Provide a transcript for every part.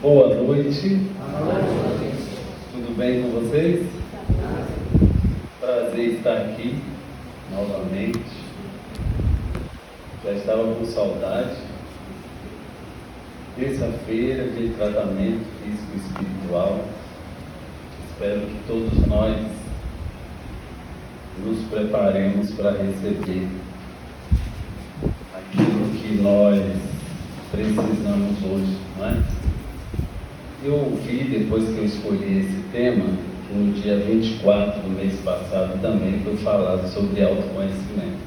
Boa noite. Tudo bem com vocês? Prazer estar aqui novamente. Já estava com saudade. Terça-feira de tratamento físico e espiritual. Espero que todos nós nos preparemos para receber aquilo que nós precisamos hoje, não é? Eu ouvi, depois que eu escolhi esse tema, que no dia 24 do mês passado também foi falado sobre autoconhecimento.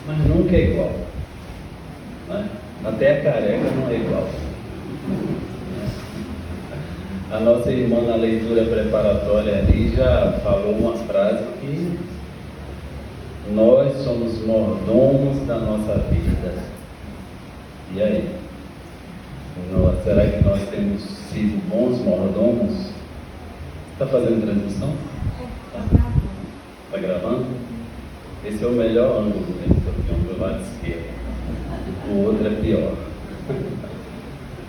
Mas nunca é igual, não é? Até a careca não é igual. A nossa irmã na leitura preparatória ali já falou uma frase que nós somos mordomos da nossa vida. E aí? Será que nós temos sido bons mordomos? Está fazendo transmissão? Está gravando? Esse é o melhor ângulo do lado esquerdo. O outro é pior.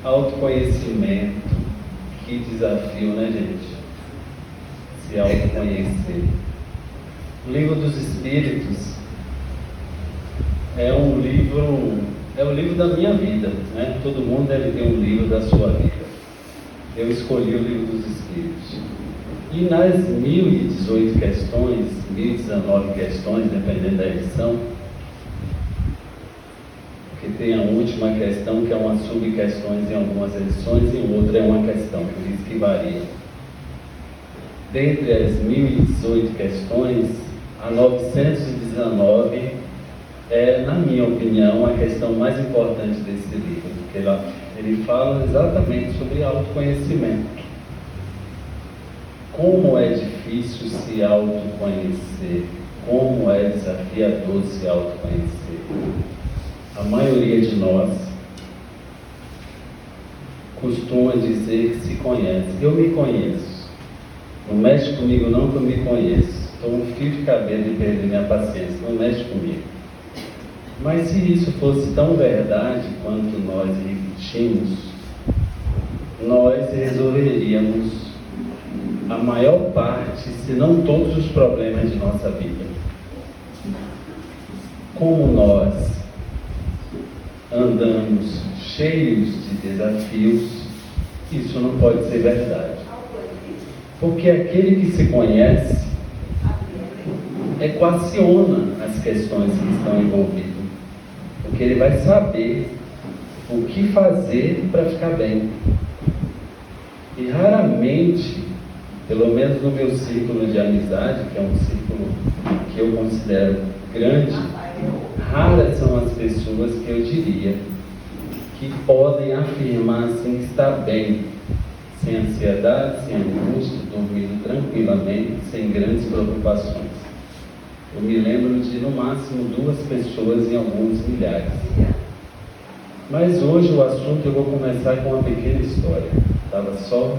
Autoconhecimento. Que desafio, né, gente? Se autoconhecer. O Livro dos Espíritos é o livro da minha vida, né? Todo mundo deve ter um livro da sua vida. Eu escolhi o Livro dos Espíritos. E nas 1018 questões, 1019 questões, dependendo da edição, porque tem a última questão que é uma subquestões em algumas edições e outra é uma questão, por isso que varia. Dentre as 1018 questões, a 919 é, na minha opinião, a questão mais importante desse livro, porque ele fala exatamente sobre autoconhecimento. Como é difícil se autoconhecer, como é desafiador se autoconhecer. A maioria de nós costuma dizer que se conhece. Eu me conheço. Não mexe comigo não, que eu me conheço. Estou um fio de cabelo de perder minha paciência. Não mexe comigo. Mas se isso fosse tão verdade quanto nós repetimos, nós resolveríamos a maior parte, se não todos os problemas de nossa vida. Como nós andamos cheios de desafios, isso não pode ser verdade. Porque aquele que se conhece equaciona as questões que estão envolvidas. Porque ele vai saber o que fazer para ficar bem. E raramente, pelo menos no meu círculo de amizade, que é um círculo que eu considero grande, raras são as pessoas que eu diria que podem afirmar assim, estar bem, sem ansiedade, sem angústia, dormindo tranquilamente, sem grandes preocupações. Eu me lembro de no máximo 2 pessoas em alguns milhares. Mas hoje o assunto eu vou começar com uma pequena história. Estava só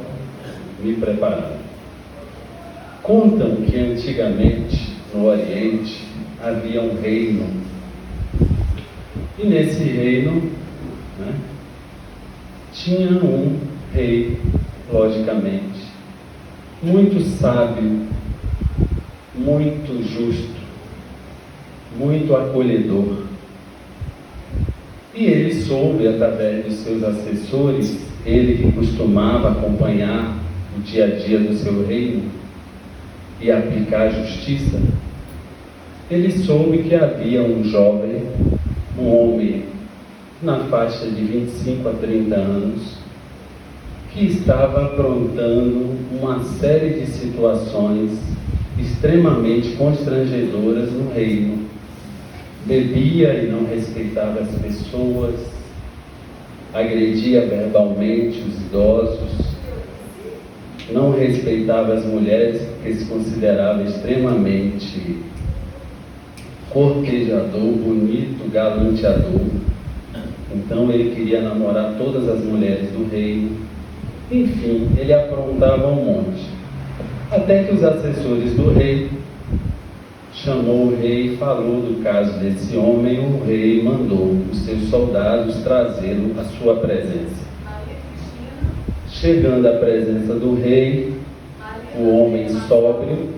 me preparando. Contam que antigamente no Oriente havia um reino. E nesse reino, né, tinha um rei, logicamente, muito sábio, muito justo, muito acolhedor. E ele soube, através dos seus assessores, ele que costumava acompanhar o dia a dia do seu reino e aplicar a justiça, ele soube que havia um jovem, um homem na faixa de 25 a 30 anos, que estava aprontando uma série de situações extremamente constrangedoras no reino. Bebia e não respeitava as pessoas, agredia verbalmente os idosos, não respeitava as mulheres porque se considerava extremamente cortejador, bonito, galanteador. Então ele queria namorar todas as mulheres do reino. Enfim, ele aprontava um monte. Até que os assessores do rei chamou o rei e falou do caso desse homem. O rei mandou os seus soldados trazê-lo à sua presença. Chegando à presença do rei, o homem sóbrio,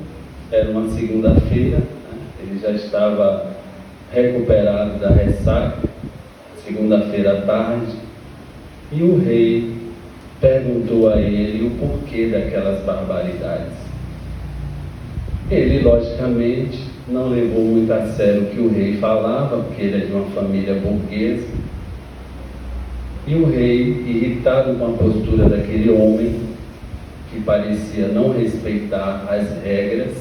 era uma segunda-feira, né? Ele já estava recuperado da ressaca, segunda-feira à tarde, e o rei perguntou a ele o porquê daquelas barbaridades. Ele, logicamente, não levou muito a sério o que o rei falava, porque ele é de uma família burguesa. E o rei, irritado com a postura daquele homem, que parecia não respeitar as regras,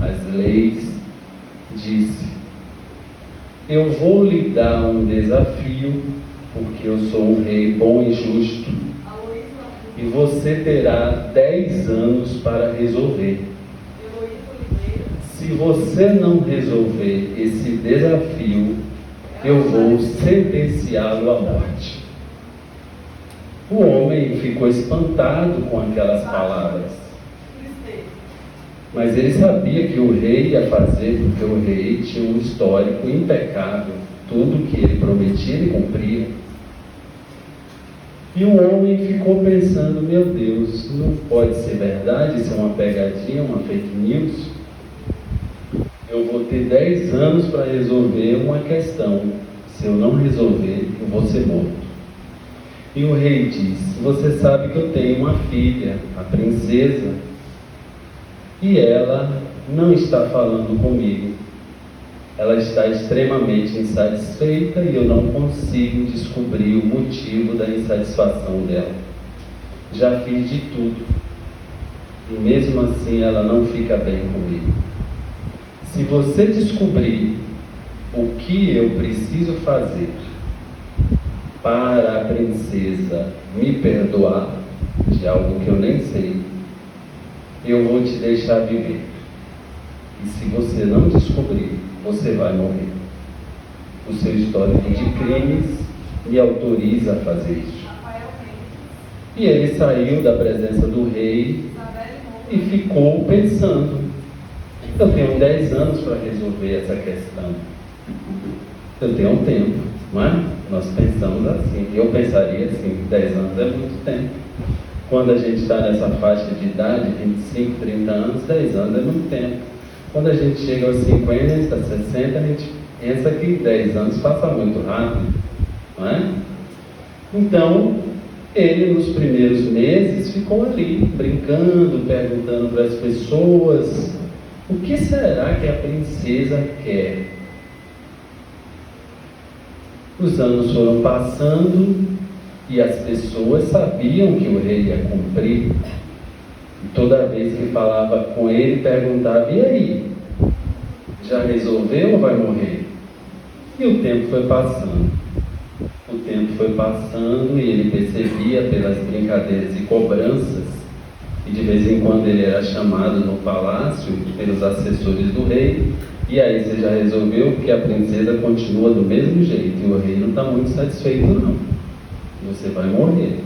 as leis, disse: eu vou lhe dar um desafio, porque eu sou um rei bom e justo, e você terá 10 anos para resolver. Se você não resolver esse desafio, eu vou sentenciá-lo à morte. O homem ficou espantado com aquelas palavras, mas ele sabia que o rei ia fazer, porque o rei tinha um histórico impecável, tudo que ele prometia ele cumpria. E o homem ficou pensando: meu Deus, não pode ser verdade, isso é uma pegadinha, uma fake news. Eu vou ter 10 anos para resolver uma questão. Se eu não resolver, eu vou ser morto. E o rei disse: você sabe que eu tenho uma filha, a princesa, e ela não está falando comigo. Ela está extremamente insatisfeita e eu não consigo descobrir o motivo da insatisfação dela. Já fiz de tudo, e mesmo assim ela não fica bem comigo. Se você descobrir o que eu preciso fazer para a princesa me perdoar de algo que eu nem sei, eu vou te deixar viver. E se você não descobrir, você vai morrer. O seu histórico de crimes me autoriza a fazer isso. E ele saiu da presença do rei e ficou pensando: eu tenho 10 anos para resolver essa questão. Eu tenho um tempo, não é? Nós pensamos assim. Eu pensaria assim: 10 anos é muito tempo. Quando a gente está nessa faixa de idade, 25, 30 anos, 10 anos é muito tempo. Quando a gente chega aos 50, 60, a gente pensa que 10 anos passa muito rápido, não é? Então, ele nos primeiros meses ficou ali, brincando, perguntando para as pessoas: o que será que a princesa quer? Os anos foram passando e as pessoas sabiam que o rei ia cumprir. E toda vez que falava com ele, perguntava: e aí? Já resolveu ou vai morrer? E o tempo foi passando. O tempo foi passando e ele percebia pelas brincadeiras e cobranças, e de vez em quando ele era chamado no palácio pelos assessores do rei: e aí, você já resolveu? Porque a princesa continua do mesmo jeito e o rei não está muito satisfeito não. Você vai morrer.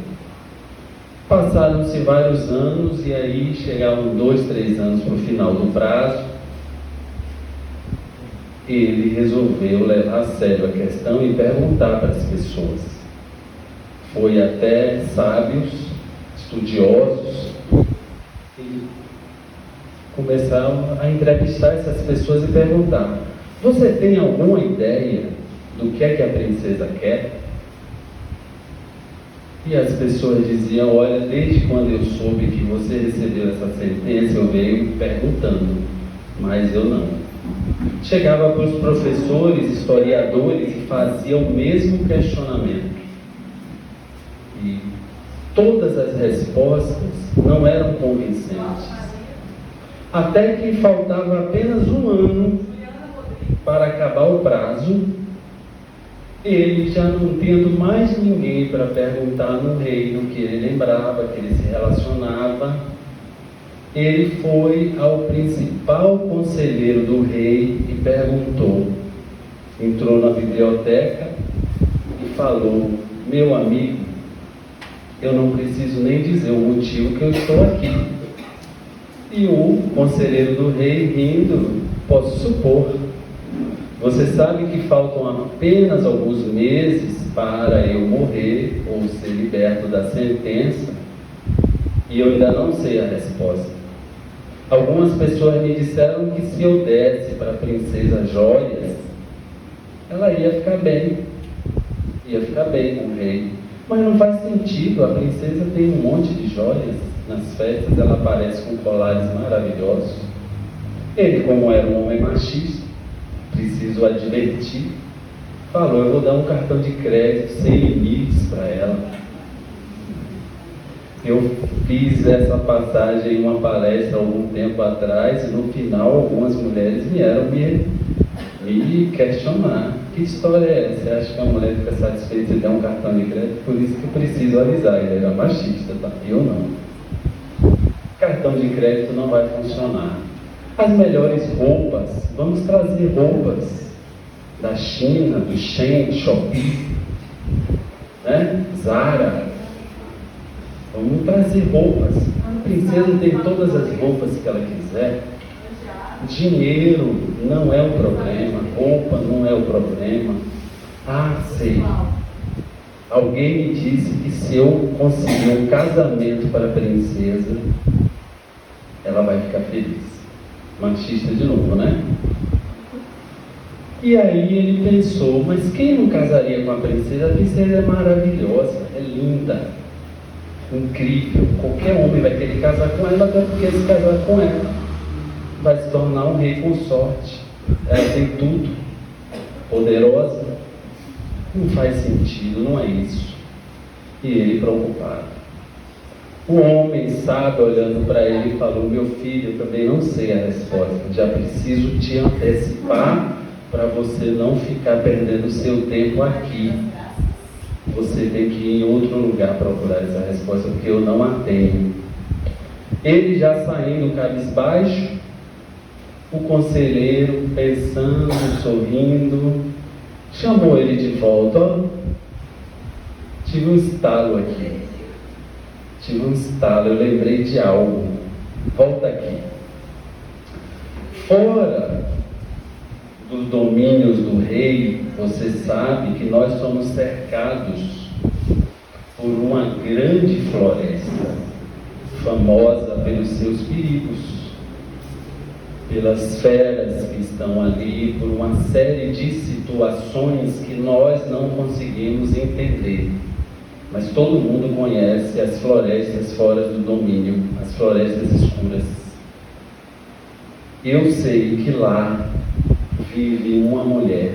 Passaram-se vários anos e aí chegavam 2, 3 anos para o final do prazo. Ele resolveu levar a sério a questão e perguntar para as pessoas. Foi até sábios, estudiosos, e começaram a entrevistar essas pessoas e perguntar: você tem alguma ideia do que é que a princesa quer? E as pessoas diziam: olha, desde quando eu soube que você recebeu essa sentença, eu venho perguntando, mas eu não. Chegava para os professores, historiadores, e fazia o mesmo questionamento. E todas as respostas não eram convincentes. Até que faltava apenas um ano para acabar o prazo, ele, já não tendo mais ninguém para perguntar no reino que ele lembrava, que ele se relacionava, ele foi ao principal conselheiro do rei e perguntou. Entrou na biblioteca e falou: meu amigo, eu não preciso nem dizer o motivo que eu estou aqui. E o conselheiro do rei, rindo: posso supor. Você sabe que faltam apenas alguns meses para eu morrer ou ser liberto da sentença, E eu ainda não sei a resposta. Algumas pessoas me disseram que se eu desse para a princesa joias, ela ia ficar bem com o rei. Mas não faz sentido, a princesa tem um monte de joias, nas festas ela aparece com colares maravilhosos. Ele, como era um homem machista, preciso advertir, falou: eu vou dar um cartão de crédito sem limites para ela. Eu fiz essa passagem em uma palestra algum tempo atrás, e no final algumas mulheres vieram me questionar: que história é essa? Você acha que a mulher fica satisfeita se der um cartão de crédito? Por isso que eu preciso avisar, ele era machista, tá? Eu não. Cartão de crédito não vai funcionar. As melhores roupas, vamos trazer roupas da China, do Shein, Shopee, né? Zara. Vamos trazer roupas. A princesa tem todas as roupas que ela quiser. Dinheiro não é o problema, roupa não é o problema. Ah, sei. Alguém me disse que se eu conseguir um casamento para a princesa, ela vai ficar feliz. Machista de novo, né? E aí ele pensou: mas quem não casaria com a princesa? A princesa é maravilhosa, é linda, incrível. Qualquer homem vai querer casar com ela, até porque se casar com ela vai se tornar um rei consorte. Ela tem tudo, poderosa. Não faz sentido, não é isso. E ele preocupado. O homem sábio olhando para ele falou: meu filho, eu também não sei a resposta, já preciso te antecipar para você não ficar perdendo o seu tempo aqui. Você tem que ir em outro lugar procurar essa resposta, porque eu não a tenho. Ele já saindo cabisbaixo, o conselheiro, pensando, sorrindo, chamou ele de volta. Ó, tive um estalo aqui. Eu lembrei de algo. Volta aqui. Fora dos domínios do rei, você sabe que nós somos cercados por uma grande floresta, famosa pelos seus perigos, pelas feras que estão ali, por uma série de situações que nós não conseguimos entender. Mas todo mundo conhece as florestas fora do domínio, as florestas escuras. Eu sei que lá vive uma mulher,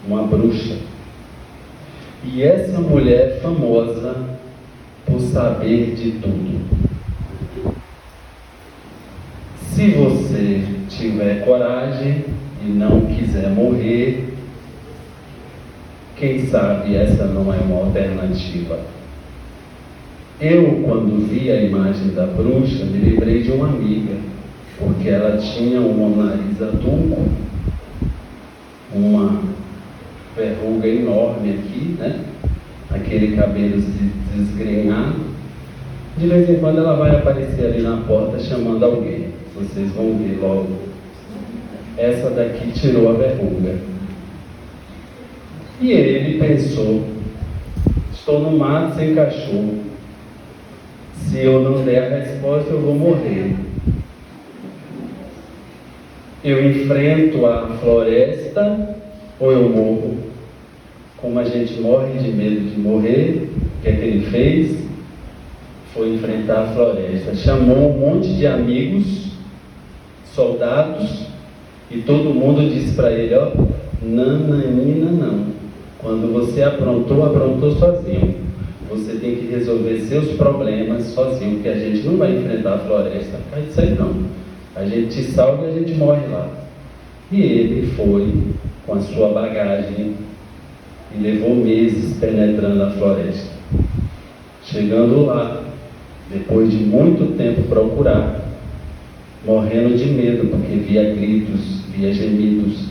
uma bruxa. E essa mulher é famosa por saber de tudo. Se você tiver coragem e não quiser morrer, quem sabe essa não é uma alternativa. Eu, quando vi a imagem da bruxa, me lembrei de uma amiga, porque ela tinha um nariz adunco, uma verruga enorme aqui, né? Aquele cabelo desgrenhado. De vez em quando ela vai aparecer ali na porta chamando alguém. Vocês vão ver logo. Essa daqui tirou a verruga. E ele pensou: estou no mato sem cachorro. Se eu não der a resposta, eu vou morrer. Eu enfrento a floresta ou eu morro? Como a gente morre de medo de morrer, o que é que ele fez? Foi enfrentar a floresta. Chamou um monte de amigos, soldados, e todo mundo disse para ele: ó, nananina não. Quando você aprontou sozinho. Você tem que resolver seus problemas sozinho, porque a gente não vai enfrentar a floresta. Faz isso aí não. A gente te salva e a gente morre lá. E ele foi com a sua bagagem e levou meses penetrando a floresta. Chegando lá, depois de muito tempo procurar, morrendo de medo, porque via gritos, via gemidos,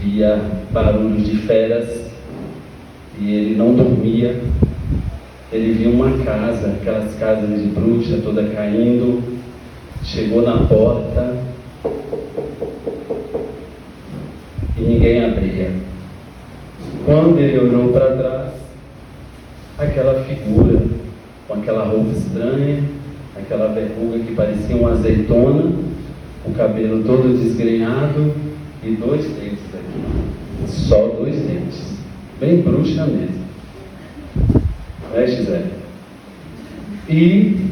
via barulhos de feras, e ele não dormia. Ele viu uma casa, aquelas casas de bruxa toda caindo. Chegou na porta e ninguém abria. Quando ele olhou para trás, aquela figura com aquela roupa estranha, aquela verruga que parecia uma azeitona, o cabelo todo desgrenhado e 2 dentes aqui, só 2 dentes, bem bruxa mesmo, né, Gisele? E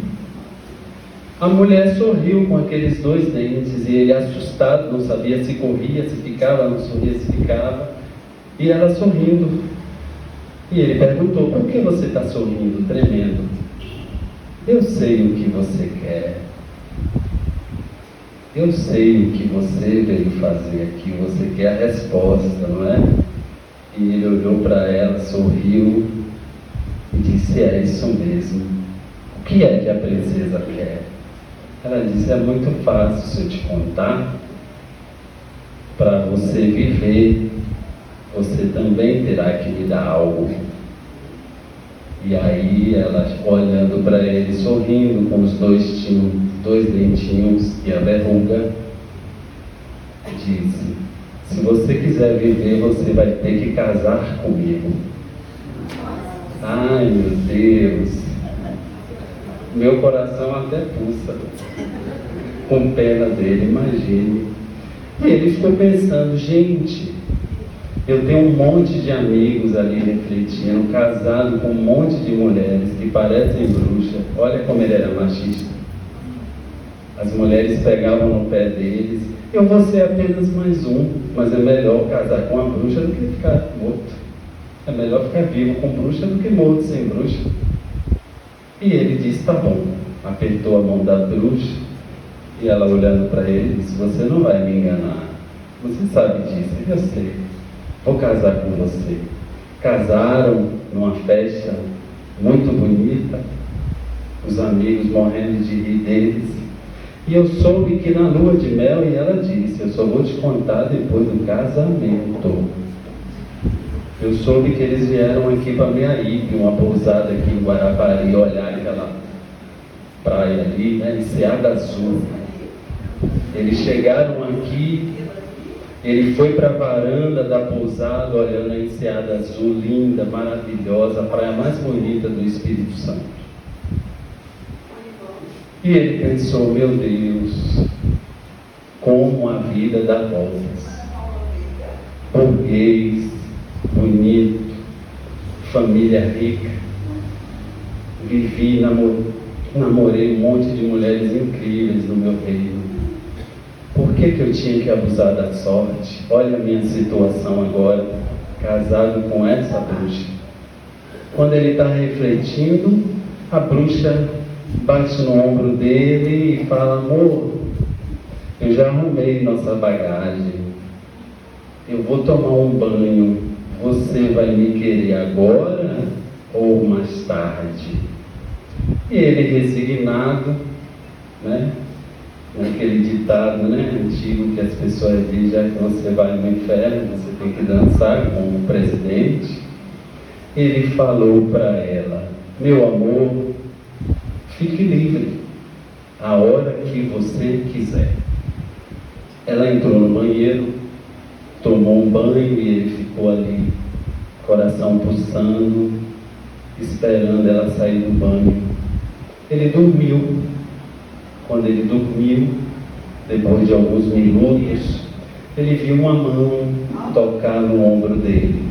a mulher sorriu com aqueles 2 dentes, e ele, assustado, não sabia se corria, se ficava, não sorria, se ficava, e ela sorrindo. E ele perguntou: por que você está sorrindo, tremendo? Eu sei o que você quer. Eu sei o que você veio fazer aqui. Você quer a resposta, não é? E ele olhou para ela, sorriu e disse: é isso mesmo. O que é que a princesa quer? Ela disse: é muito fácil se eu te contar. Para você viver, você também terá que me dar algo. E aí ela, olhando para ele, sorrindo, com os 2 dentinhos e a verruga, disse: se você quiser viver, você vai ter que casar comigo. Ai, meu Deus! Meu coração até pulsa com pena dele, imagine. E ele ficou pensando: gente, eu tenho um monte de amigos ali refletindo, casado com um monte de mulheres que parecem bruxas. Olha como ele era machista. As mulheres pegavam no pé deles: eu vou ser apenas mais um, mas é melhor casar com uma bruxa do que ficar morto. É melhor ficar vivo com bruxa do que morto sem bruxa. E ele disse: tá bom. Apertou a mão da bruxa, e ela, olhando para ele, disse: você não vai me enganar. Você sabe disso. Eu sei. Vou casar com você. Casaram numa festa muito bonita, os amigos morrendo de rir deles. E eu soube que na lua de mel, e ela disse: eu só vou te contar depois do casamento. Eu soube que eles vieram aqui para Meaípe, uma pousada aqui em Guarapari, olhar aquela praia ali, né, Enseada Azul. Eles chegaram aqui, ele foi para a varanda da pousada, olhando a Enseada Azul, linda, maravilhosa, a praia mais bonita do Espírito Santo. E ele pensou: meu Deus, como a vida dá voltas. Burguês, bonito, família rica, vivi, namorei um monte de mulheres incríveis no meu reino. Por que eu tinha que abusar da sorte? Olha a minha situação agora, casado com essa bruxa. Quando ele está refletindo, a bruxa bate no ombro dele e fala: amor, eu já arrumei nossa bagagem, eu vou tomar um banho, você vai me querer agora ou mais tarde? E ele, resignado, né, naquele ditado, né, antigo, que as pessoas dizem: já que você vai no inferno, você tem que dançar com o presidente. Ele falou para ela: meu amor, fique livre, a hora que você quiser. Ela entrou no banheiro, tomou um banho e ele ficou ali, coração pulsando, esperando ela sair do banho. Ele dormiu. Quando ele dormiu, depois de alguns minutos, ele viu uma mão tocar no ombro dele.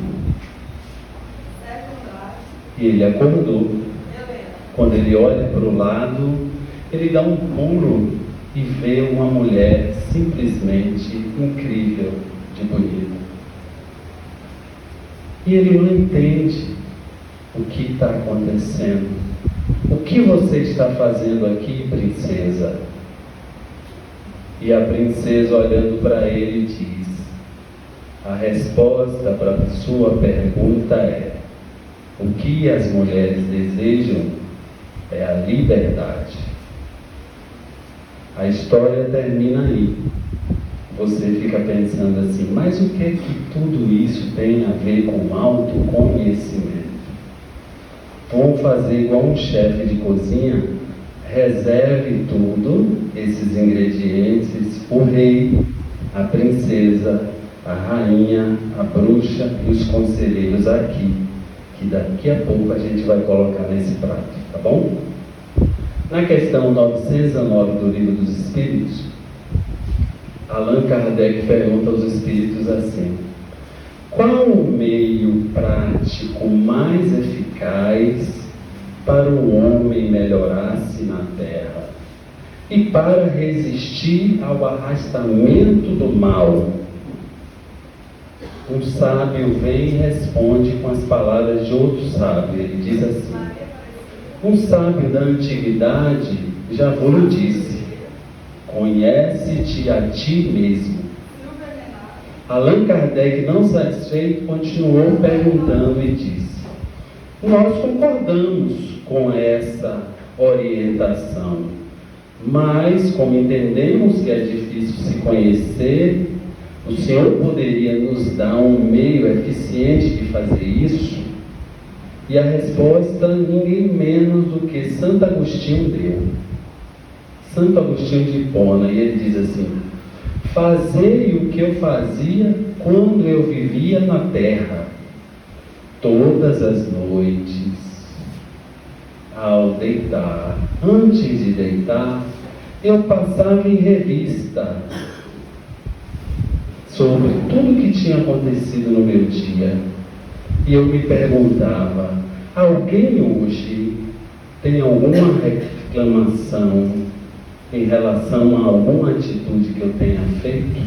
E ele acordou. Quando ele olha para o lado, ele dá um pulo e vê uma mulher simplesmente incrível de bonita. E ele não entende o que está acontecendo. O que você está fazendo aqui, princesa? E a princesa, olhando para ele, diz: a resposta para a sua pergunta é: o que as mulheres desejam é a liberdade. A história termina aí. Você fica pensando assim: mas o que é que tudo isso tem a ver com autoconhecimento? Vamos fazer igual um chefe de cozinha: reserve tudo, esses ingredientes, o rei, a princesa, a rainha, a bruxa e os conselheiros aqui, que daqui a pouco a gente vai colocar nesse prato, tá bom? Na questão 909 do Livro dos Espíritos, Allan Kardec pergunta aos espíritos assim: qual o meio prático mais eficaz para o homem melhorar-se na Terra e para resistir ao arrastamento do mal? Um sábio vem e responde com as palavras de outro sábio. Ele diz assim: um sábio da antiguidade já vos disse: conhece-te a ti mesmo. Allan Kardec, não satisfeito, continuou perguntando e disse: nós concordamos com essa orientação, mas como entendemos que é difícil se conhecer, o Senhor poderia nos dar um meio eficiente de fazer isso? E a resposta, ninguém menos do que Santo Agostinho deu. Santo Agostinho de Hipona, e ele diz assim: fazei o que eu fazia quando eu vivia na terra. Todas as noites, ao deitar, antes de deitar, eu passava em revista sobre tudo que tinha acontecido no meu dia. E eu me perguntava: alguém hoje tem alguma reclamação em relação a alguma atitude que eu tenha feito?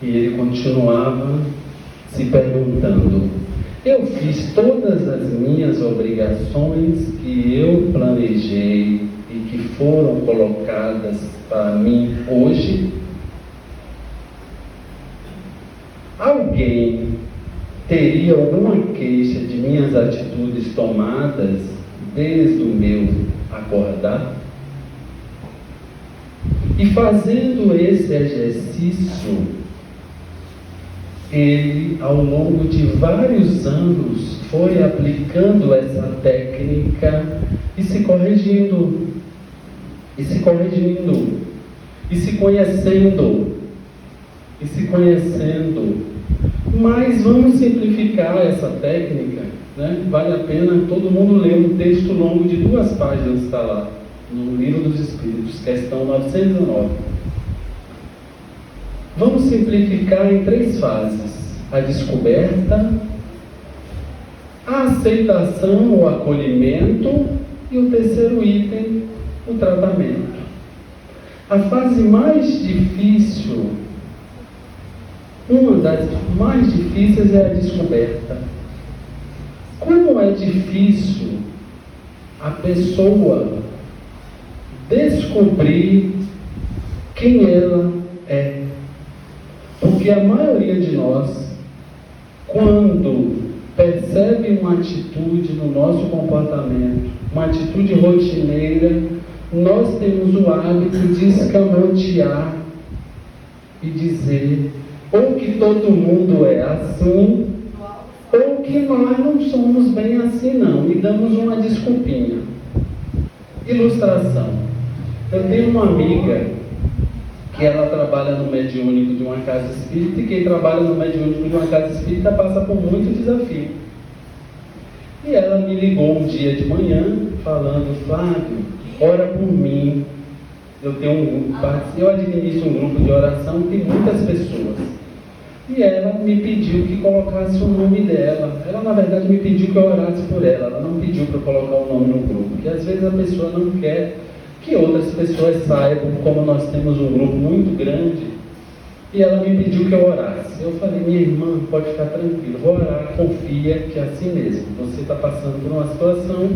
E ele continuava se perguntando: eu fiz todas as minhas obrigações que eu planejei e que foram colocadas para mim hoje? Alguém teria alguma queixa de minhas atitudes tomadas desde o meu acordar? E fazendo esse exercício, ele, ao longo de vários anos, foi aplicando essa técnica e se corrigindo, e se conhecendo. Mas vamos simplificar essa técnica, né? Vale a pena todo mundo ler um texto longo de 2 páginas, está lá no Livro dos Espíritos, questão 909. Vamos simplificar em 3 fases: a descoberta, a aceitação ou acolhimento e o terceiro item, o tratamento. A fase mais difícil, uma das mais difíceis, é a descoberta. Como é difícil a pessoa descobrir quem ela é. Porque a maioria de nós, quando percebe uma atitude no nosso comportamento, uma atitude rotineira, nós temos o hábito de escamotear e dizer ou que todo mundo é assim, ou que nós não somos bem assim não, e damos uma desculpinha. Ilustração: eu tenho uma amiga que ela trabalha no mediúnico de uma casa espírita, e quem trabalha no mediúnico de uma casa espírita passa por muito desafio. E ela me ligou um dia de manhã falando: Flávio, ora por mim. Eu administro um grupo de oração que tem muitas pessoas. E ela me pediu que colocasse o nome dela. Ela, na verdade, me pediu que eu orasse por ela. Ela não pediu para eu colocar o nome no grupo, porque às vezes a pessoa não quer que outras pessoas saibam, como nós temos um grupo muito grande. E ela me pediu que eu orasse. Eu falei: minha irmã, pode ficar tranquila, vou orar, confia que é assim mesmo. Você está passando por uma situação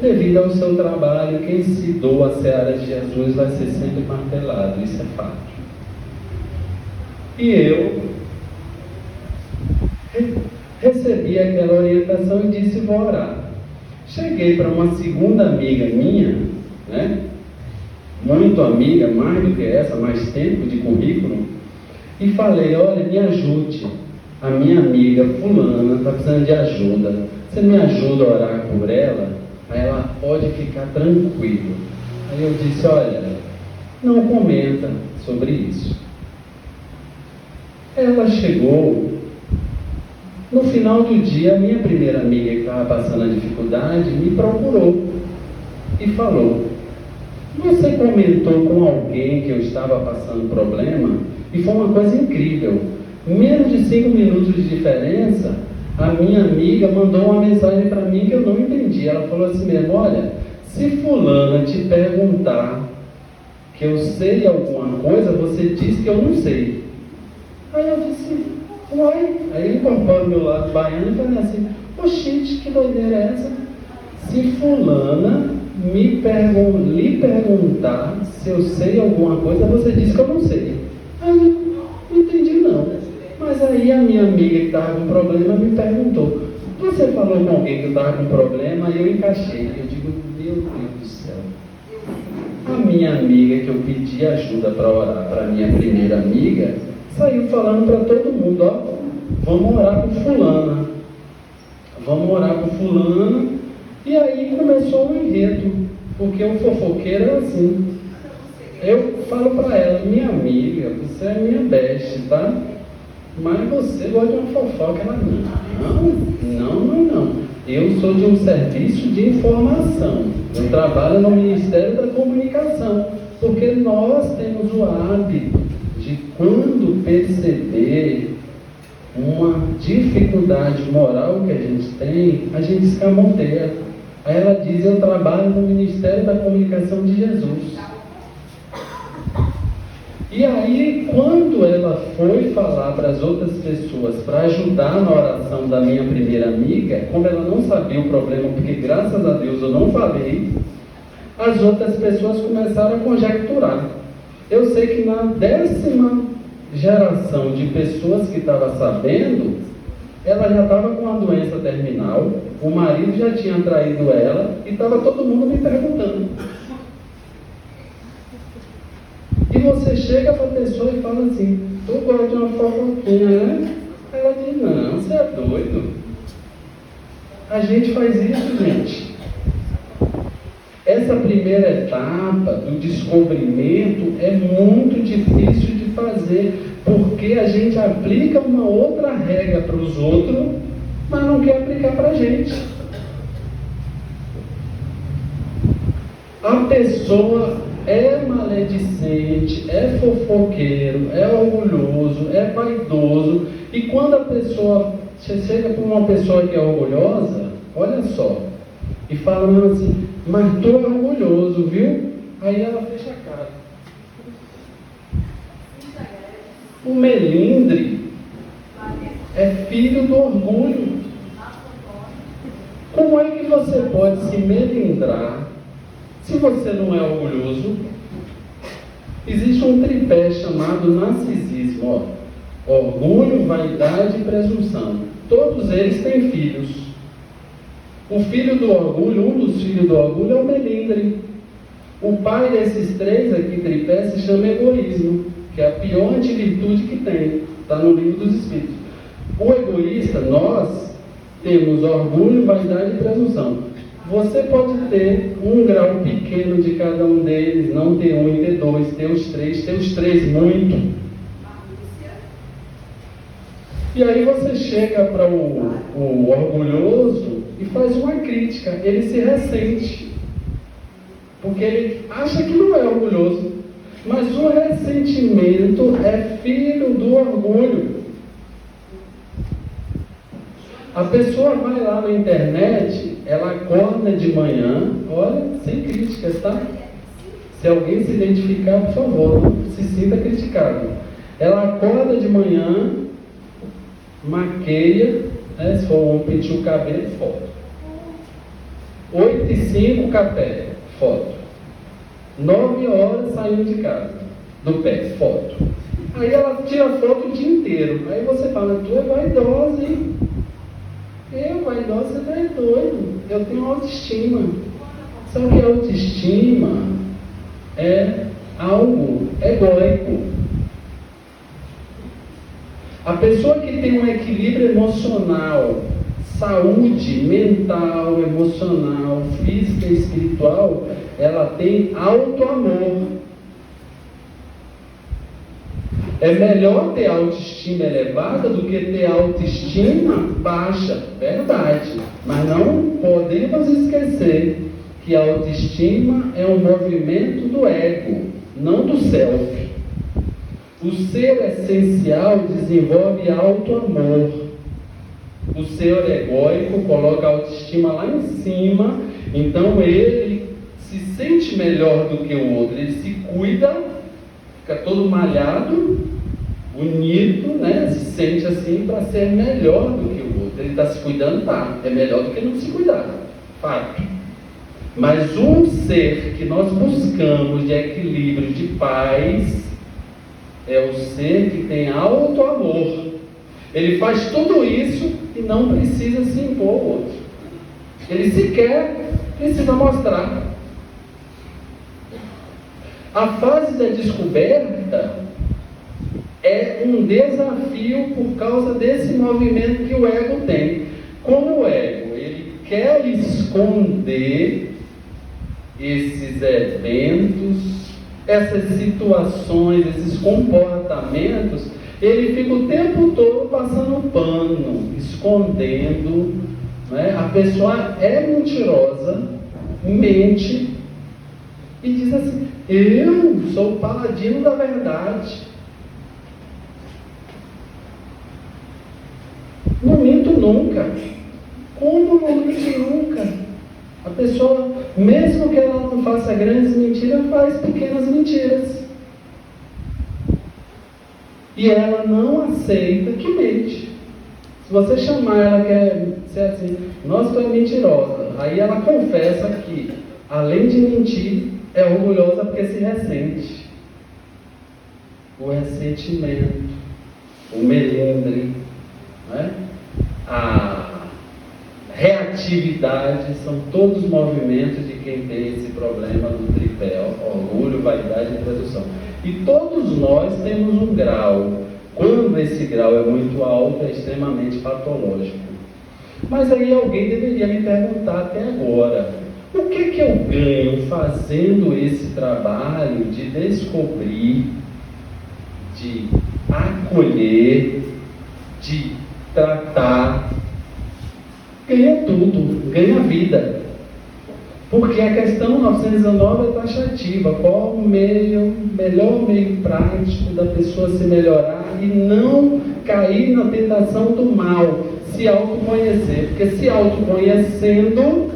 devido ao seu trabalho. Quem se doa à seara de Jesus vai ser sempre martelado, isso é fato. E eu recebi aquela orientação e disse: vou orar. Cheguei para uma segunda amiga minha, né? Muito amiga, mais do que essa, mais tempo de currículo, e falei: olha, me ajude, a minha amiga fulana está precisando de ajuda, você me ajuda a orar por ela? Aí ela: pode ficar tranquilo. Aí eu disse: olha, não comenta sobre isso. Ela chegou. No final do dia, a minha primeira amiga que estava passando a dificuldade me procurou e falou: você comentou com alguém que eu estava passando problema? E foi uma coisa incrível. Menos de 5 minutos de diferença, a minha amiga mandou uma mensagem para mim que eu não entendi. Ela falou assim mesmo: olha, se fulana te perguntar que eu sei alguma coisa, você diz que eu não sei. Aí eu disse: uai. Aí eu incorporo o meu lado baiano e falei assim: oxente, que doideira é essa? Se fulana lhe perguntar se eu sei alguma coisa, você diz que eu não sei. Aí eu não entendi não. Mas aí a minha amiga que estava com problema me perguntou: você falou com alguém que estava com problema? Aí eu encaixei. Eu digo: meu Deus do céu. A minha amiga que eu pedi ajuda para orar, para minha primeira amiga, saiu falando para todo mundo: ó, vamos orar com fulana. Vamos orar com fulana. E aí começou o enredo, porque o fofoqueiro é assim. Eu falo para ela: minha amiga, você é minha best, tá? Mas você gosta de uma fofoca. Ela: não. Eu sou de um serviço de informação. Eu trabalho no Ministério da Comunicação, porque nós temos o hábito de, quando perceber uma dificuldade moral que a gente escamoteia. Aí ela diz: eu trabalho no Ministério da Comunicação de Jesus. E aí, quando ela foi falar para as outras pessoas, para ajudar na oração da minha primeira amiga, como ela não sabia o problema, porque graças a Deus eu não falei, as outras pessoas começaram a conjecturar. Eu sei que na 10ª geração de pessoas que estava sabendo, ela já estava com uma doença terminal, o marido já tinha traído ela, e estava todo mundo me perguntando. E você chega para a pessoa e fala assim: tu gosta de uma fofoquinha, né? Ela diz: não, você é doido. A gente faz isso, gente. Essa primeira etapa do descobrimento é muito difícil de fazer, porque a gente aplica uma outra regra para os outros, mas não quer aplicar para a gente. A pessoa é maledicente, é fofoqueiro, é orgulhoso, é vaidoso, e quando a pessoa, você chega para uma pessoa que é orgulhosa, olha só, e fala mesmo assim: mas tu é orgulhoso, viu? Aí ela fecha a cara. O melindre é filho do orgulho. Como é que você pode se melindrar se você não é orgulhoso? Existe um tripé chamado narcisismo, ó: orgulho, vaidade e presunção. Todos eles têm filhos. O filho do orgulho, um dos filhos do orgulho é o melindre. O pai desses 3 aqui, tripé, se chama egoísmo, que é a pior antivirtude que tem. Está no livro dos Espíritos. O egoísta, nós temos orgulho, vaidade e presunção. Você pode ter um grau pequeno de cada um deles, não ter um e ter 2, ter os três muito. E aí você chega para o orgulhoso e faz uma crítica, ele se ressente, porque ele acha que não é orgulhoso, mas o ressentimento é filho do orgulho. A pessoa vai lá na internet, ela acorda de manhã, olha, sem críticas, tá? Se alguém se identificar, por favor, não se sinta criticado. Ela acorda de manhã, maqueia, né, se for um pentear o cabelo, foto. 8h05, café, foto. 9 horas saindo de casa, do pé, foto. Aí ela tira foto o dia inteiro. Aí você fala: tu é vaidosa, hein? Eu, vaidosa, você é doido. Eu tenho autoestima. Só que a autoestima é algo egóico. A pessoa que tem um equilíbrio emocional, saúde mental, emocional, física e espiritual, ela tem auto-amor. É melhor ter autoestima elevada do que ter autoestima baixa, verdade. Mas não podemos esquecer que a autoestima é um movimento do ego, não do self. O ser essencial desenvolve auto-amor. O ser egóico coloca a autoestima lá em cima, então ele se sente melhor do que o outro, ele se cuida, fica todo malhado, bonito, né? Se sente assim para ser melhor do que o outro. Ele está se cuidando, tá? É melhor do que não se cuidar, fato. Mas um ser que nós buscamos de equilíbrio, de paz, é o ser que tem auto-amor. Ele faz tudo isso e não precisa se impor ao outro. Ele sequer precisa mostrar. A fase da descoberta é um desafio por causa desse movimento que o ego tem. Como o ego, ele quer esconder esses eventos, essas situações, esses comportamentos, ele fica o tempo todo passando pano, escondendo, né? A pessoa é mentirosa, mente e diz assim: eu sou o paladino da verdade, não minto nunca. Como não minto nunca? A pessoa, mesmo que ela não faça grandes mentiras, faz pequenas mentiras. E ela não aceita que mente. Se você chamar ela, quer ser assim, nossa, tu é mentirosa. Aí ela confessa que, além de mentir, é orgulhosa porque se ressente. O ressentimento, o melindre, né? A reatividade, são todos movimentos de quem tem esse problema do tripé: orgulho, vaidade e presunção. E todos nós temos um grau. Quando esse grau é muito alto, é extremamente patológico. Mas aí alguém deveria me perguntar até agora: o que eu ganho fazendo esse trabalho de descobrir, de acolher, de tratar? Ganha tudo, ganha vida. Porque a questão 919 é taxativa. Qual o melhor meio prático da pessoa se melhorar e não cair na tentação do mal? Se autoconhecer. Porque se autoconhecendo,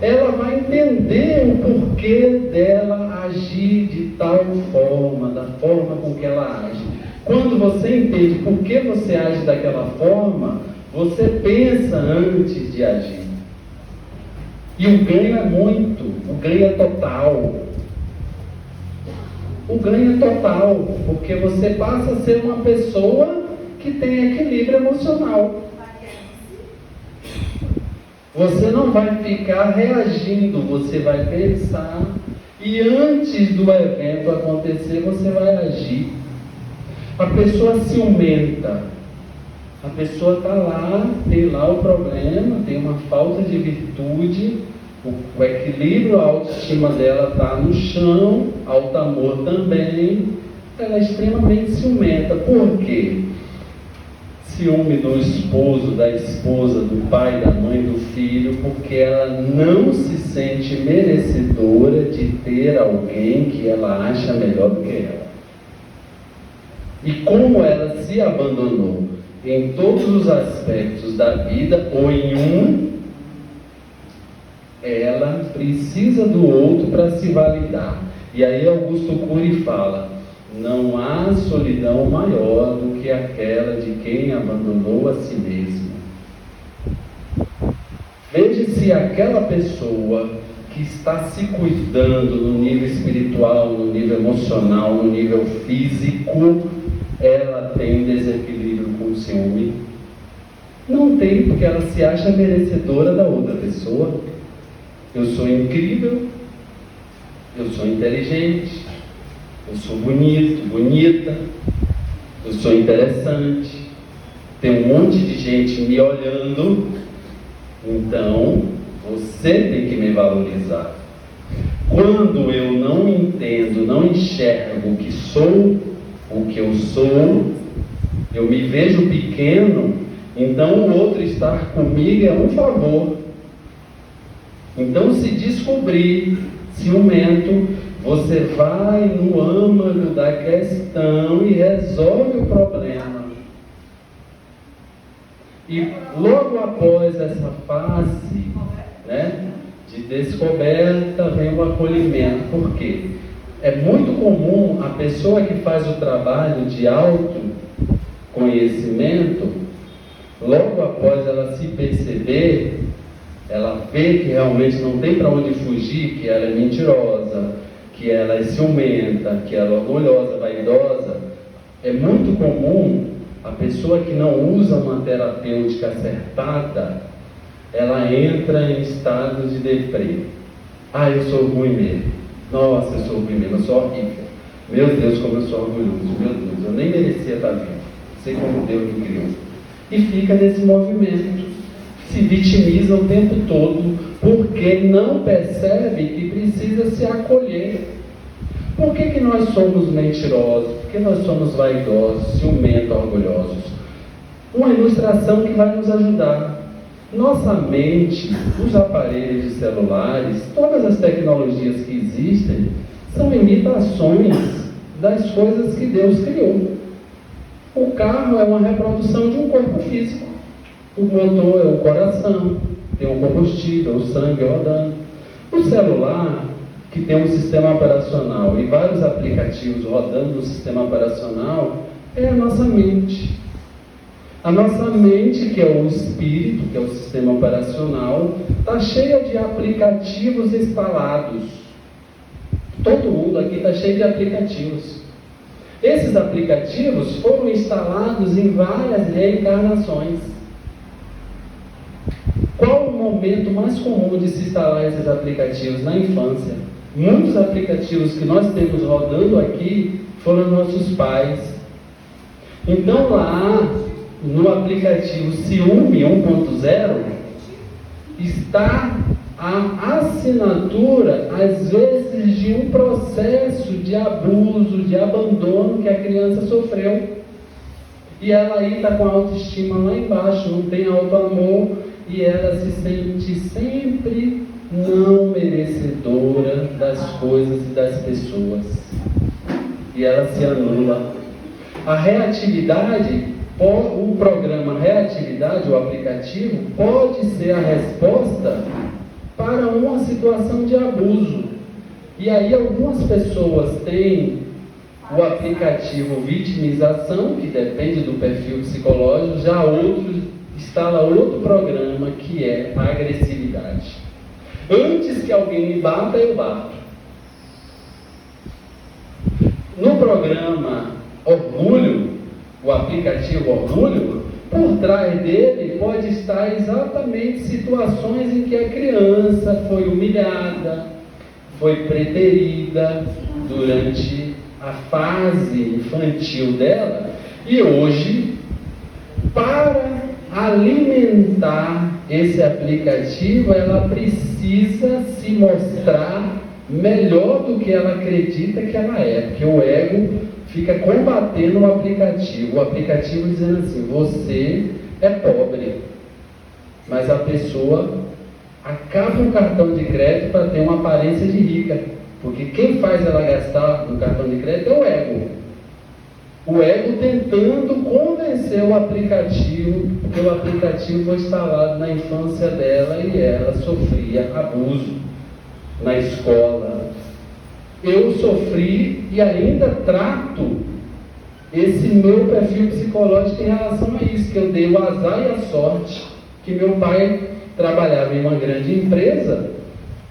ela vai entender o porquê dela agir de tal forma, da forma com que ela age. Quando você entende por que você age daquela forma, você pensa antes de agir. E o ganho é muito, o ganho é total. O ganho é total, porque você passa a ser uma pessoa que tem equilíbrio emocional. Você não vai ficar reagindo, você vai pensar, e antes do evento acontecer, você vai agir. A pessoa ciumenta. A pessoa está lá, tem lá o problema, tem uma falta de virtude, o equilíbrio, a autoestima dela está no chão, auto-amor também, ela é extremamente ciumenta. Por quê? Ciúme do esposo, da esposa, do pai, da mãe, do filho, porque ela não se sente merecedora de ter alguém que ela acha melhor do que ela. E como ela se abandonou em todos os aspectos da vida, ou em um, ela precisa do outro para se validar. E aí Augusto Cury fala: não há solidão maior do que aquela de quem abandonou a si mesmo. Veja se aquela pessoa que está se cuidando no nível espiritual, no nível emocional, no nível físico, ela tem desequilíbrio com o ciúme. Não tem, porque ela se acha merecedora da outra pessoa. Eu sou incrível, eu sou inteligente, eu sou bonito, bonita, eu sou interessante, tem um monte de gente me olhando, então você tem que me valorizar. Quando eu não entendo, não enxergo que sou o que eu sou, eu me vejo pequeno, então o outro estar comigo é um favor. Então, se descobrir ciumento, você vai no âmago da questão e resolve o problema. E logo após essa fase, né, de descoberta, vem o acolhimento. Por quê? É muito comum a pessoa que faz o trabalho de autoconhecimento, logo após ela se perceber, ela vê que realmente não tem para onde fugir, que ela é mentirosa, que ela é ciumenta, que ela é orgulhosa, vaidosa. É muito comum a pessoa que não usa uma terapêutica acertada, ela entra em estados de deprê. Ah, eu sou ruim mesmo. Nossa, eu sou ruim mesmo, eu sou horrível. Meu Deus, como eu sou orgulhoso. Meu Deus, eu nem merecia estar vivo. Sei como Deus me criou. E fica nesse movimento. Se vitimiza o tempo todo, porque não percebe que precisa se acolher. Por que nós somos mentirosos? Por que nós somos vaidosos, ciumentos, orgulhosos? Uma ilustração que vai nos ajudar. Nossa mente, os aparelhos de celulares, todas as tecnologias que existem, são imitações das coisas que Deus criou. O carro é uma reprodução de um corpo físico. O motor é o coração, tem o combustível, o sangue rodando. O celular, que tem um sistema operacional e vários aplicativos rodando no sistema operacional, é a nossa mente. A nossa mente, que é o espírito, que é o sistema operacional, está cheia de aplicativos instalados. Todo mundo aqui está cheio de aplicativos. Esses aplicativos foram instalados em várias reencarnações. Qual o momento mais comum de se instalar esses aplicativos? Na infância. Muitos aplicativos que nós temos rodando aqui foram nossos pais. Então lá, no aplicativo Ciúme 1.0, está a assinatura, às vezes, de um processo de abuso, de abandono que a criança sofreu. E ela aí está com a autoestima lá embaixo, não tem auto-amor, e ela se sente sempre não merecedora das coisas e das pessoas. E ela se anula. A reatividade, o programa Reatividade, o aplicativo, pode ser a resposta para uma situação de abuso. E aí algumas pessoas têm o aplicativo Vitimização, que depende do perfil psicológico, já outros instala outro programa, que é a agressividade. Antes que alguém me bata, eu bato. No programa Orgulho, o aplicativo Orgulho, por trás dele pode estar exatamente situações em que a criança foi humilhada, foi preterida durante a fase infantil dela, e hoje, para alimentar esse aplicativo, ela precisa se mostrar melhor do que ela acredita que ela é, porque o ego fica combatendo o aplicativo dizendo assim: você é pobre, mas a pessoa acaba o cartão de crédito para ter uma aparência de rica, porque quem faz ela gastar no cartão de crédito é o ego. O ego tentando convencer o aplicativo, porque o aplicativo foi instalado na infância dela e ela sofria abuso na escola. Eu sofri e ainda trato esse meu perfil psicológico em relação a isso, que eu dei o azar e a sorte, que meu pai trabalhava em uma grande empresa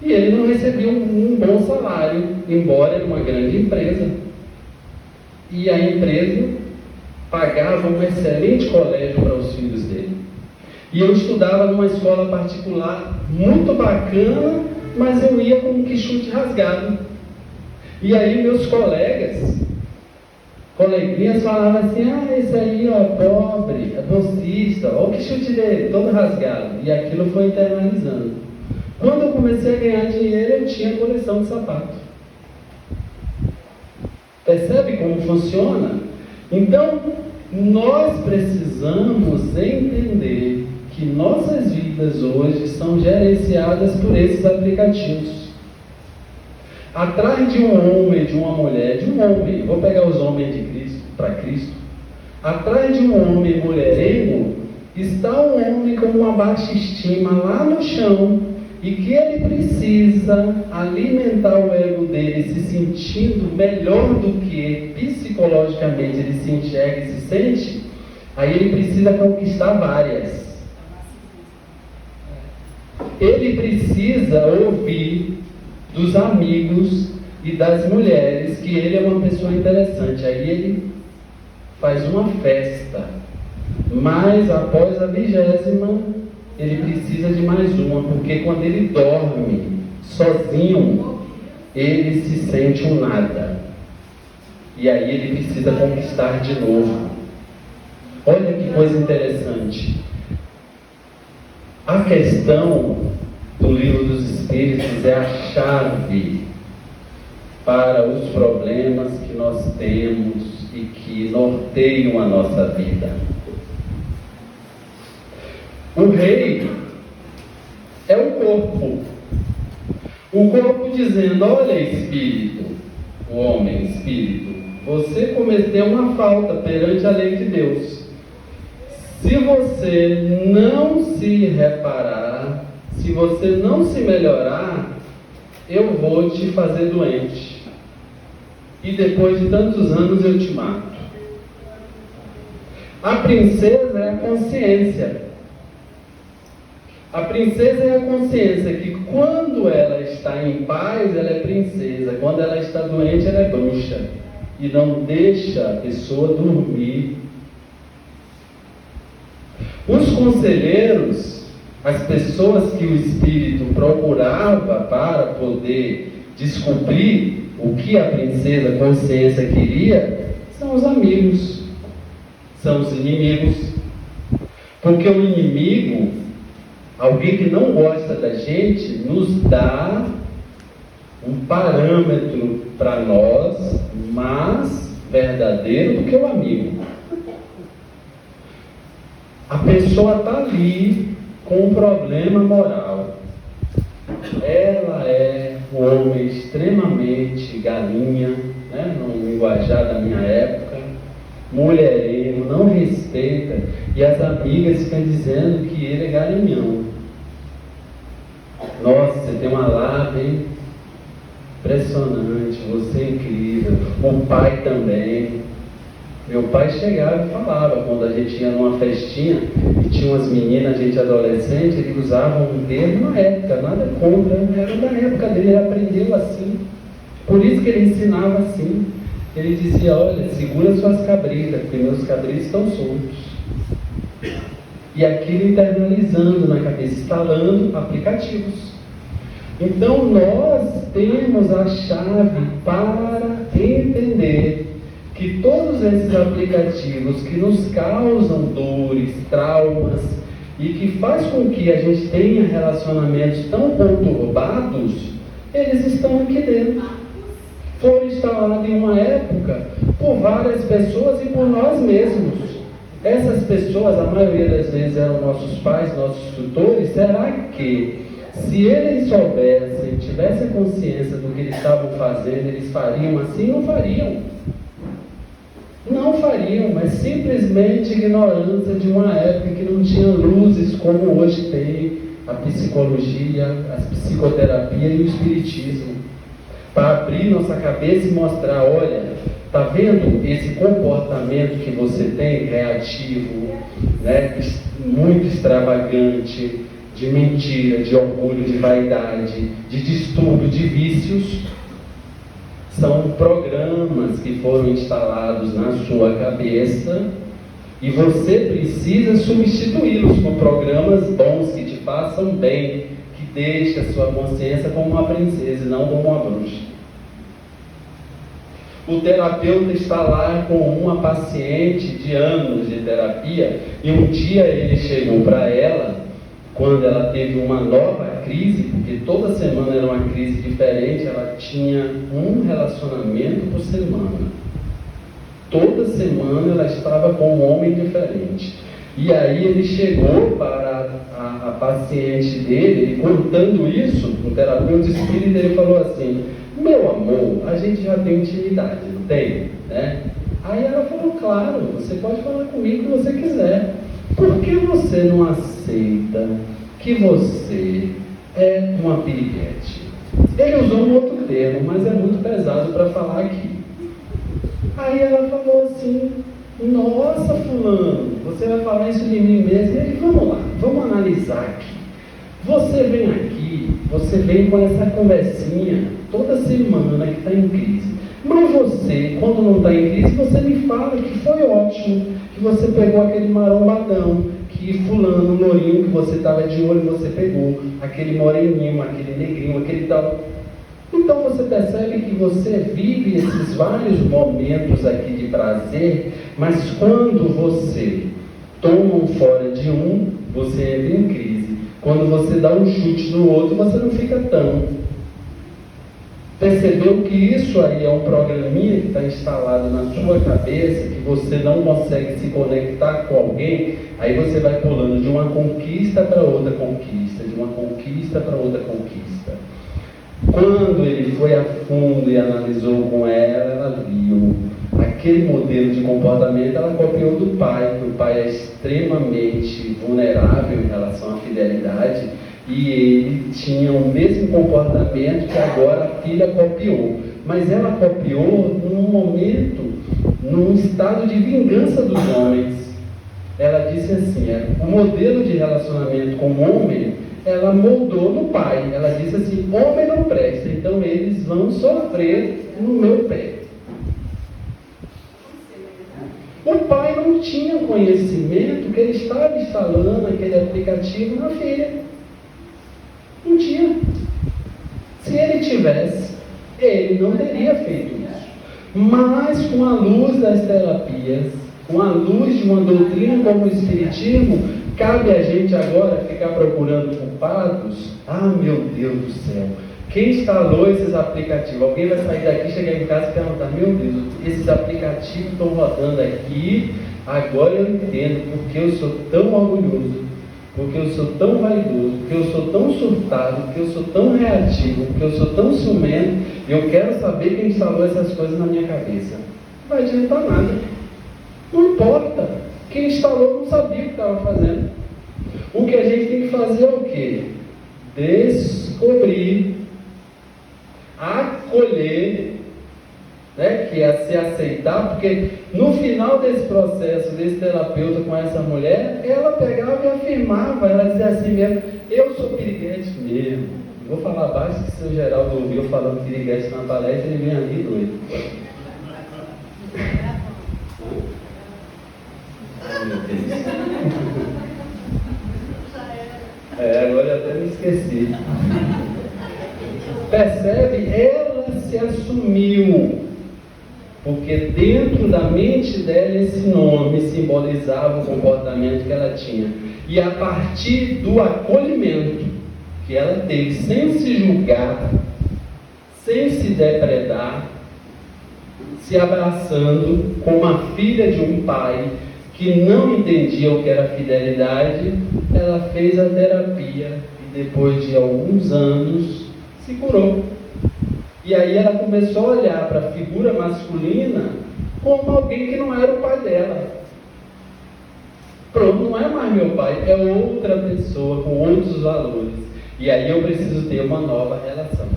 e ele não recebia um bom salário, embora era uma grande empresa. E a empresa pagava um excelente colégio para os filhos dele. E eu estudava numa escola particular muito bacana, mas eu ia com um chute rasgado. E aí meus coleguinhas falavam assim: ah, esse aí, ó, pobre, é bolsista, olha o chute dele, todo rasgado. E aquilo foi internalizando. Quando eu comecei a ganhar dinheiro, eu tinha coleção de sapatos. Percebe como funciona? Então, nós precisamos entender que nossas vidas vidas hoje são gerenciadas por esses aplicativos. Atrás de um homem, de uma mulher, de um homem, vou pegar os homens de Cristo para Cristo, atrás de um homem mulherengo, está um homem com uma baixa estima lá no chão, e que ele precisa alimentar o ego dele, se sentindo melhor do que psicologicamente ele se enxerga e se sente, aí ele precisa conquistar várias. Ele precisa ouvir dos amigos e das mulheres que ele é uma pessoa interessante. Aí ele faz uma festa, mas após a 20ª, ele precisa de mais uma, porque quando ele dorme sozinho, ele se sente um nada. E aí ele precisa conquistar de novo. Olha que coisa interessante. A questão do Livro dos Espíritos é a chave para os problemas que nós temos e que norteiam a nossa vida. O rei é o corpo. O corpo dizendo: olha, espírito, o homem, espírito, você cometeu uma falta perante a lei de Deus. Se você não se reparar, se você não se melhorar, eu vou te fazer doente. E depois de tantos anos eu te mato. A princesa é a consciência. A princesa é a consciência que quando ela está em paz, ela é princesa. Quando ela está doente, ela é bruxa. E não deixa a pessoa dormir. Os conselheiros, as pessoas que o espírito procurava para poder descobrir o que a princesa consciência queria, são os amigos, são os inimigos. Porque o inimigo, alguém que não gosta da gente, nos dá um parâmetro para nós mais verdadeiro do que o amigo. A pessoa está ali com um problema moral. Ela é um homem extremamente galinha, né, no linguajar da minha época, mulherengo, não respeita, e as amigas ficam dizendo que ele é galinhão. Nossa, você tem uma lábia, hein? Impressionante, você é incrível. O pai também. Meu pai chegava e falava, quando a gente ia numa festinha e tinha umas meninas, gente adolescente, ele usava um termo na época, nada contra, era da época dele, ele aprendeu assim. Por isso que ele ensinava assim. Ele dizia: olha, segura suas cabritas, porque meus cabritos estão soltos. E aquilo internalizando na cabeça, instalando aplicativos. Então nós temos a chave para entender que todos esses aplicativos que nos causam dores, traumas e que faz com que a gente tenha relacionamentos tão conturbados, eles estão aqui dentro. Foram instalados em uma época por várias pessoas e por nós mesmos. Essas pessoas, a maioria das vezes, eram nossos pais, nossos tutores. Será que, se eles soubessem, tivessem consciência do que eles estavam fazendo, eles fariam assim? Não fariam. Não fariam, mas simplesmente ignorância de uma época que não tinha luzes como hoje tem a psicologia, a psicoterapia e o espiritismo. Para abrir nossa cabeça e mostrar: olha, está vendo esse comportamento que você tem, reativo, né, muito extravagante, de mentira, de orgulho, de vaidade, de distúrbio, de vícios? São programas que foram instalados na sua cabeça e você precisa substituí-los por programas bons que te façam bem, que deixem a sua consciência como uma princesa e não como uma bruxa. O terapeuta está lá com uma paciente de anos de terapia e um dia ele chegou para ela, quando ela teve uma nova crise, porque toda semana era uma crise diferente, ela tinha um relacionamento por semana. Toda semana ela estava com um homem diferente. E aí ele chegou para a paciente dele, ele contando isso, o terapeuta espírita, ele falou assim: meu amor, a gente já tem intimidade, não tem? Né? Aí ela falou: claro, você pode falar comigo o que você quiser. Por que você não aceita que você é uma piriguete? Ele usou um outro termo, mas é muito pesado para falar aqui. Aí ela falou assim: nossa, fulano, você vai falar isso de mim mesmo? E ele: vamos lá, vamos analisar aqui. Você vem aqui, você vem com essa conversinha toda semana que está em crise. Mas você, quando não está em crise, você me fala que foi ótimo, que você pegou aquele marombadão, que fulano, lourinho, que você estava de olho, você pegou, aquele moreninho, aquele negrinho, aquele tal. Então você percebe que você vive esses vários momentos aqui de prazer, mas quando você toma um fora de um, você entra em crise. Quando você dá um chute no outro, você não fica tão. Percebeu que isso aí é um programinha que está instalado na sua cabeça, que você não consegue se conectar com alguém, aí você vai pulando de uma conquista para outra conquista, de uma conquista para outra conquista. Quando ele foi a fundo e analisou com ela, ela viu aquele modelo de comportamento, ela copiou do pai, que o pai é extremamente vulnerável em relação à fidelidade, e ele tinha o mesmo comportamento que agora a filha copiou. Mas ela copiou num momento, num estado de vingança dos homens. Ela disse assim: o modelo de relacionamento com o homem, ela moldou no pai. Ela disse assim: homem não presta, então eles vão sofrer no meu pé. O pai não tinha conhecimento que ele estava instalando aquele aplicativo na filha. Não tinha. Se ele tivesse, ele não teria feito isso. Mas com a luz das terapias, com a luz de uma doutrina como o Espiritismo, cabe a gente agora ficar procurando culpados. Ah, meu Deus do céu, quem instalou esses aplicativos? Alguém vai sair daqui, chegar em casa e perguntar: meu Deus, esses aplicativos estão rodando aqui, agora eu entendo porque eu sou tão orgulhoso, porque eu sou tão vaidoso, porque eu sou tão surtado, porque eu sou tão reativo, porque eu sou tão ciumento. Eu quero saber quem instalou essas coisas na minha cabeça. Não vai adiantar nada. Não importa. Quem instalou não sabia o que estava fazendo. O que a gente tem que fazer é o quê? Descobrir, acolher, né? Que é se aceitar, porque no final desse processo, desse terapeuta com essa mulher, ela pegava e afirmava, ela dizia assim mesmo: eu sou piriguete mesmo. Vou falar baixo, que se o Geraldo ouviu falando piriguete na palestra, ele vem ali doido. Ai, meu Deus. Agora eu até me esqueci. Percebe? Ela se assumiu, porque dentro da mente dela esse nome simbolizava o comportamento que ela tinha. E a partir do acolhimento que ela teve, sem se julgar, sem se depredar, se abraçando como a filha de um pai que não entendia o que era fidelidade, ela fez a terapia e depois de alguns anos se curou. E aí ela começou a olhar para a figura masculina como alguém que não era o pai dela. Pronto, não é mais meu pai, é outra pessoa com outros valores. E aí eu preciso ter uma nova relação.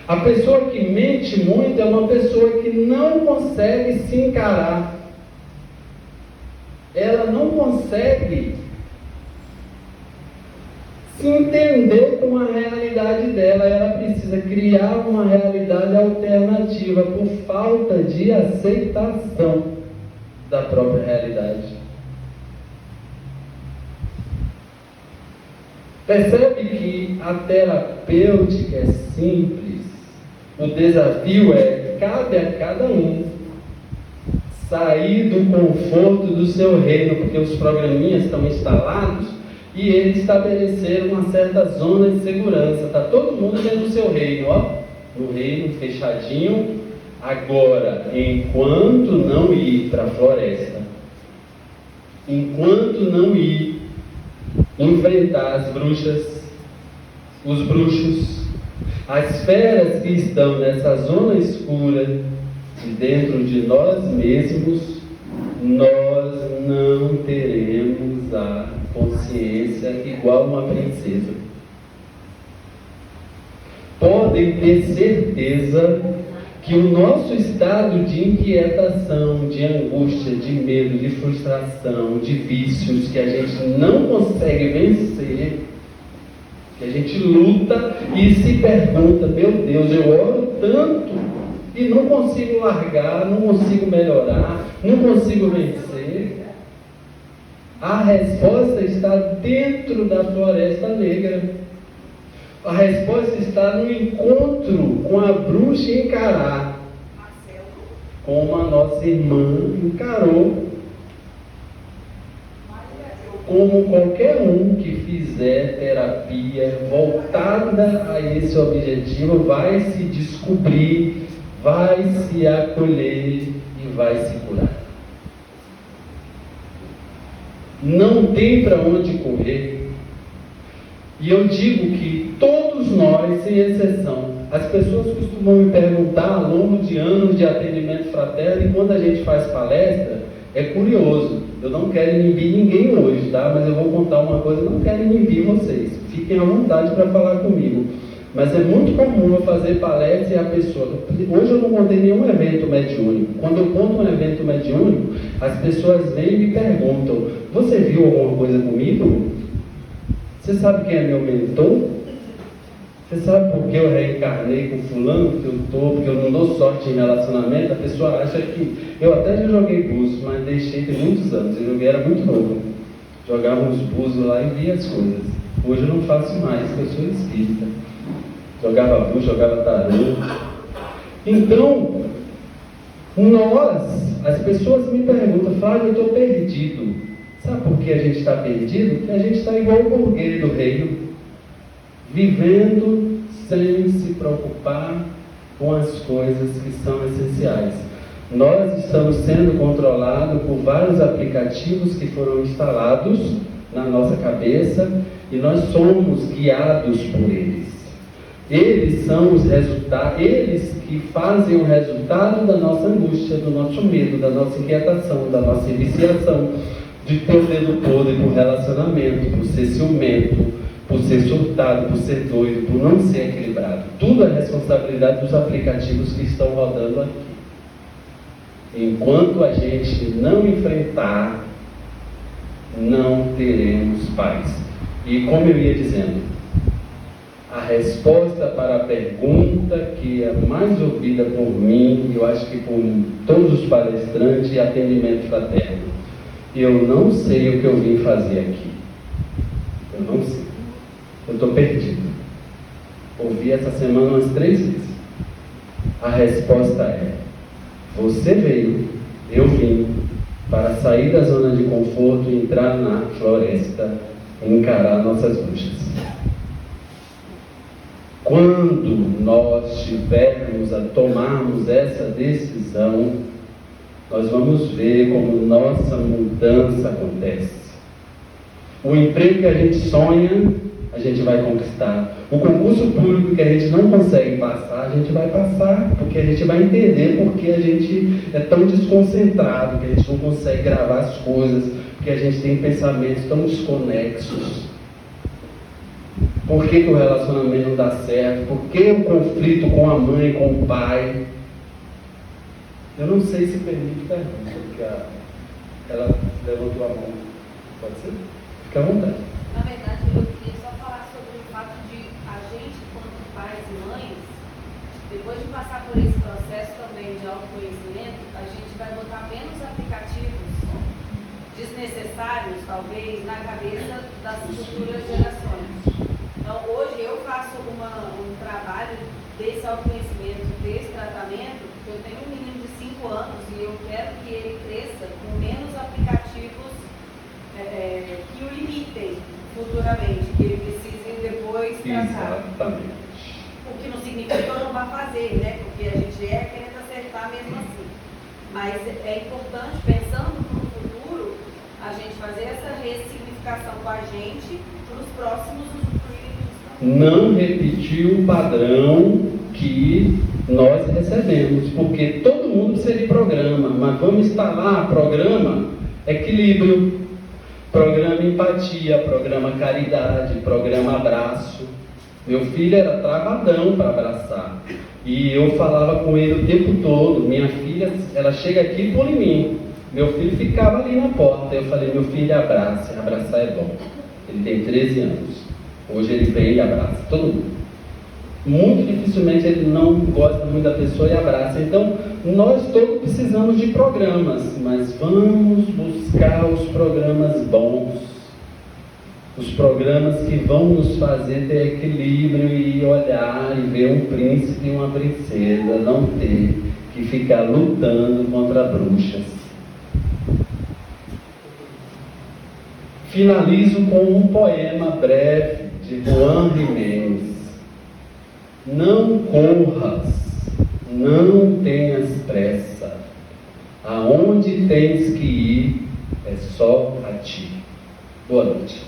A pessoa que mente muito é uma pessoa que não consegue se encarar. Ela não consegue se entender com a realidade dela. Ela precisa criar uma realidade alternativa por falta de aceitação da própria realidade. Percebe que a terapêutica é simples. O desafio é: cabe a cada um sair do conforto do seu reino, porque os programinhas estão instalados e eles estabeleceram uma certa zona de segurança. Está todo mundo dentro do seu reino, ó, no reino fechadinho. Agora, enquanto não ir para a floresta, enquanto não ir enfrentar as bruxas, os bruxos, as feras que estão nessa zona escura de dentro de nós mesmos, nós não teremos a consciência igual uma princesa. Podem ter certeza que o nosso estado de inquietação, de angústia, de medo, de frustração, de vícios que a gente não consegue vencer, que a gente luta e se pergunta, meu Deus, eu oro tanto e não consigo largar, não consigo melhorar, não consigo vencer. A resposta está dentro da floresta negra. A resposta está no encontro com a bruxa encarar, como a nossa irmã encarou, como qualquer um que fizer terapia voltada a esse objetivo vai se descobrir, vai se acolher e vai se curar. Não tem para onde correr. E eu digo que todos nós, sem exceção, as pessoas costumam me perguntar ao longo de anos de atendimento fraterno, e quando a gente faz palestra, é curioso. Eu não quero inibir ninguém hoje, tá? Mas eu vou contar uma coisa, eu não quero inibir vocês. Fiquem à vontade para falar comigo. Mas é muito comum eu fazer palestra e a pessoa... Hoje eu não contei nenhum evento mediúnico. Quando eu conto um evento mediúnico, as pessoas vêm e me perguntam, você viu alguma coisa comigo? Você sabe quem é meu mentor? Você sabe por que eu reencarnei com fulano que eu estou, porque eu não dou sorte em relacionamento? A pessoa acha que... Eu até já joguei búzios, mas deixei tem muitos anos. Eu joguei, era muito novo. Jogava uns búzios lá e via as coisas. Hoje eu não faço mais, porque eu sou espírita. Jogava búzio, jogava tarô. Então, as pessoas me perguntam, Flávio, eu estou perdido. Sabe por que a gente está perdido? Porque a gente está igual o burguês do reino, vivendo sem se preocupar com as coisas que são essenciais. Nós estamos sendo controlados por vários aplicativos que foram instalados na nossa cabeça e nós somos guiados por eles. Eles são os resultados, eles que fazem o resultado da nossa angústia, do nosso medo, da nossa inquietação, da nossa viciação, de ter o dedo podre por relacionamento, por ser ciumento, por ser surtado, por ser doido, por não ser equilibrado. Tudo é responsabilidade dos aplicativos que estão rodando aqui. Enquanto a gente não enfrentar, não teremos paz. E como eu ia dizendo, a resposta para a pergunta que é mais ouvida por mim, eu acho que por todos os palestrantes, é atendimento fraterno. Eu não sei o que eu vim fazer aqui. Eu não sei. Eu estou perdido. Ouvi essa semana umas 3 vezes. A resposta é: você veio, eu vim, para sair da zona de conforto e entrar na floresta e encarar nossas bruxas. Quando nós tivermos a tomarmos essa decisão, nós vamos ver como nossa mudança acontece. O emprego que a gente sonha, a gente vai conquistar. O concurso público que a gente não consegue passar, a gente vai passar, porque a gente vai entender porque a gente é tão desconcentrado, que a gente não consegue gravar as coisas, porque a gente tem pensamentos tão desconexos. Por que o relacionamento não dá certo? Por que o conflito com a mãe, com o pai? Eu não sei se permite pergunta, porque ela levantou a mão. Pode ser? Fica à vontade. Na verdade, eu queria só falar sobre o fato de a gente, quanto pais e mães, depois de passar por esse processo também de autoconhecimento, a gente vai botar menos aplicativos desnecessários, talvez, na cabeça das futuras gerações. Então, hoje eu faço um trabalho desse autoconhecimento, desse tratamento, porque eu tenho um menino de 5 anos e eu quero que ele cresça com menos aplicativos que o limitem futuramente, que ele precise depois tratar. Exatamente. O que não significa que eu não vá fazer, né? Porque a gente querendo acertar mesmo assim. Mas é importante, pensando no futuro, a gente fazer essa ressignificação com a gente para os próximos usufruírem. Não repetir o padrão que nós recebemos, porque todo mundo precisa de programa, mas vamos instalar programa equilíbrio, programa empatia, programa caridade, programa abraço. Meu filho era travadão para abraçar, e eu falava com ele o tempo todo. Minha filha, ela chega aqui e pula em mim. Meu filho ficava ali na porta. Eu falei, meu filho, abraça, abraçar é bom. Ele tem 13 anos. Hoje ele vem e abraça todo mundo. Muito dificilmente ele não gosta muito da pessoa e abraça. Então, nós todos precisamos de programas, mas vamos buscar os programas bons, os programas que vão nos fazer ter equilíbrio e olhar e ver um príncipe e uma princesa, não ter que ficar lutando contra bruxas. Finalizo com um poema breve de Juan Jiménez. Não corras, não tenhas pressa, aonde tens que ir é só a ti. Boa noite.